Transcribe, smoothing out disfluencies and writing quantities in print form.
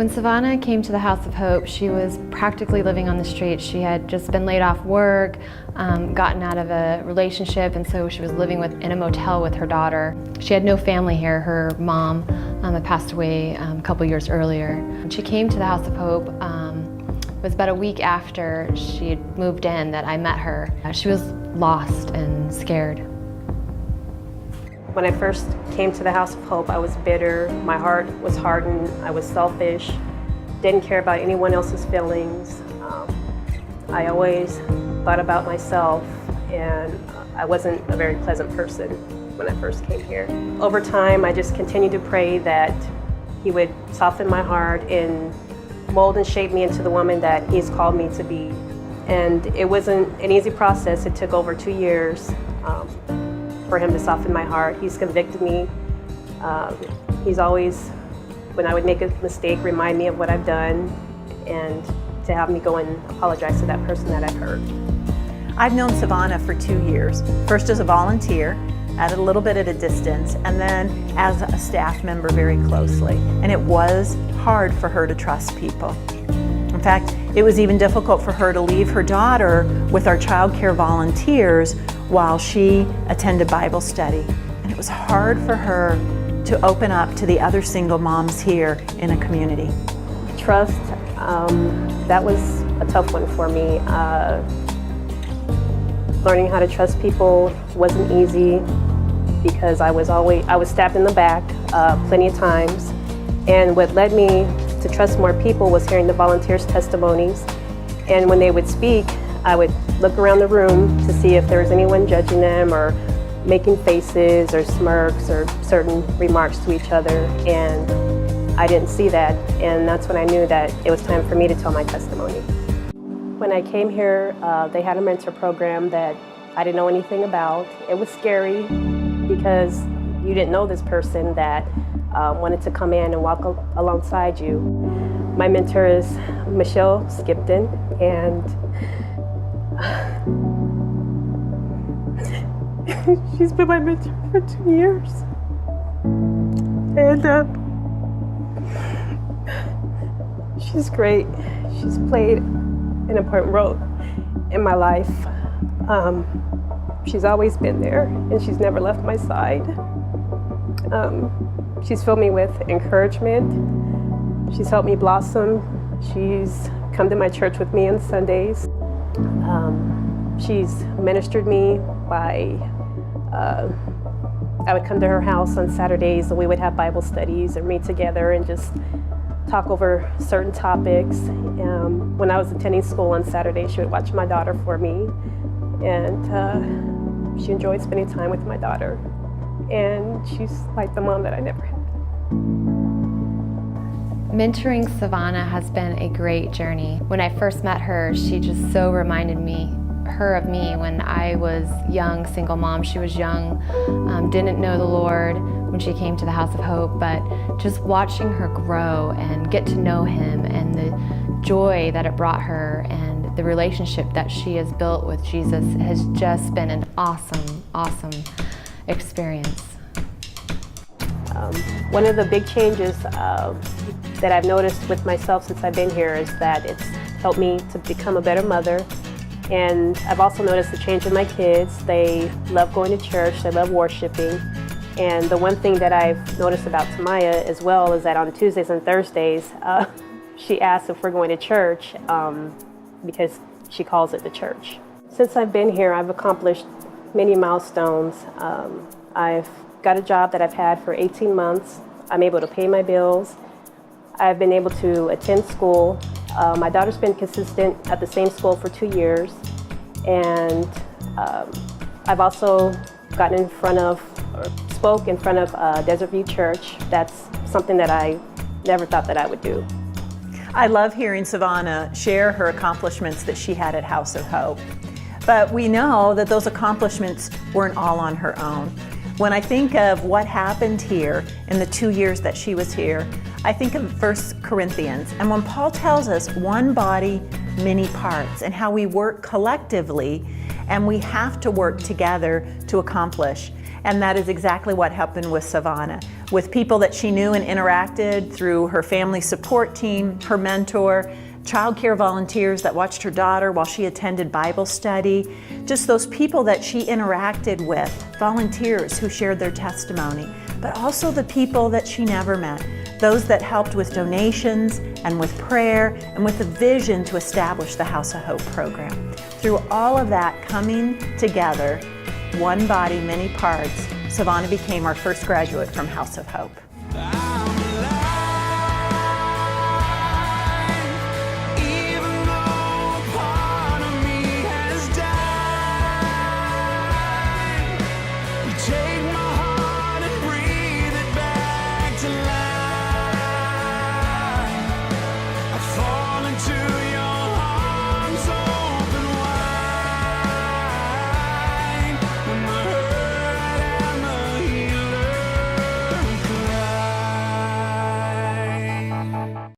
When Savannah came to the House of Hope, she was practically living on the street. She had just been laid off work, gotten out of a relationship, and so she was living in a motel with her daughter. She had no family here. Her mom had passed away a couple years earlier. When she came to the House of Hope, it was about a week after she had moved in that I met her. She was lost and scared. When I first came to the House of Hope, I was bitter, my heart was hardened, I was selfish, didn't care about anyone else's feelings. I always thought about myself, and I wasn't a very pleasant person when I first came here. Over time, I just continued to pray that He would soften my heart and mold and shape me into the woman that He's called me to be. And it wasn't an easy process. It took over 2 years. For Him to soften my heart. He's convicted me. He's always, when I would make a mistake, remind me of what I've done, and to have me go and apologize to that person that I've hurt. I've known Savannah for 2 years, first as a volunteer, at a little bit at a distance, and then as a staff member very closely. And it was hard for her to trust people. In fact, it was even difficult for her to leave her daughter with our child care volunteers while she attended Bible study. And it was hard for her to open up to the other single moms here in a community. Trust, that was a tough one for me. Learning how to trust people wasn't easy because I was stabbed in the back plenty of times. And what led me to trust more people was hearing the volunteers' testimonies. And when they would speak, I would look around the room to see if there was anyone judging them or making faces or smirks or certain remarks to each other, and I didn't see that, and that's when I knew that it was time for me to tell my testimony. When I came here, they had a mentor program that I didn't know anything about. It was scary because you didn't know this person that wanted to come in and walk alongside you. My mentor is Michelle Skipton, and she's been my mentor for 2 years. And she's great. She's played an important role in my life. She's always been there, and she's never left my side. She's filled me with encouragement. She's helped me blossom. She's come to my church with me on Sundays. She's ministered me by, I would come to her house on Saturdays and we would have Bible studies and meet together and just talk over certain topics. When I was attending school on Saturday, she would watch my daughter for me, and she enjoyed spending time with my daughter. And she's like the mom that I never had. Mentoring Savannah has been a great journey. When I first met her, she just so reminded her of me when I was young, single mom. She was young, didn't know the Lord when she came to the House of Hope, but just watching her grow and get to know Him and the joy that it brought her and the relationship that she has built with Jesus has just been an awesome, awesome experience. One of the big changes that I've noticed with myself since I've been here is that it's helped me to become a better mother. And I've also noticed a change in my kids. They love going to church, they love worshiping. And the one thing that I've noticed about Tamaya as well is that on Tuesdays and Thursdays, she asks if we're going to church because she calls it the church. Since I've been here, I've accomplished many milestones. I've got a job that I've had for 18 months. I'm able to pay my bills. I've been able to attend school. My daughter's been consistent at the same school for 2 years. And I've also gotten in front of, or spoke in front of Desert View Church. That's something that I never thought that I would do. I love hearing Savannah share her accomplishments that she had at House of Hope. But we know that those accomplishments weren't all on her own. When I think of what happened here in the 2 years that she was here, I think of 1 Corinthians. And when Paul tells us one body, many parts, and how we work collectively and we have to work together to accomplish. And that is exactly what happened with Savannah. With people that she knew and interacted through her family support team, her mentor, child care volunteers that watched her daughter while she attended Bible study, just those people that she interacted with, volunteers who shared their testimony, but also the people that she never met, those that helped with donations and with prayer and with the vision to establish the House of Hope program. Through all of that coming together, one body, many parts, Savannah became our first graduate from House of Hope.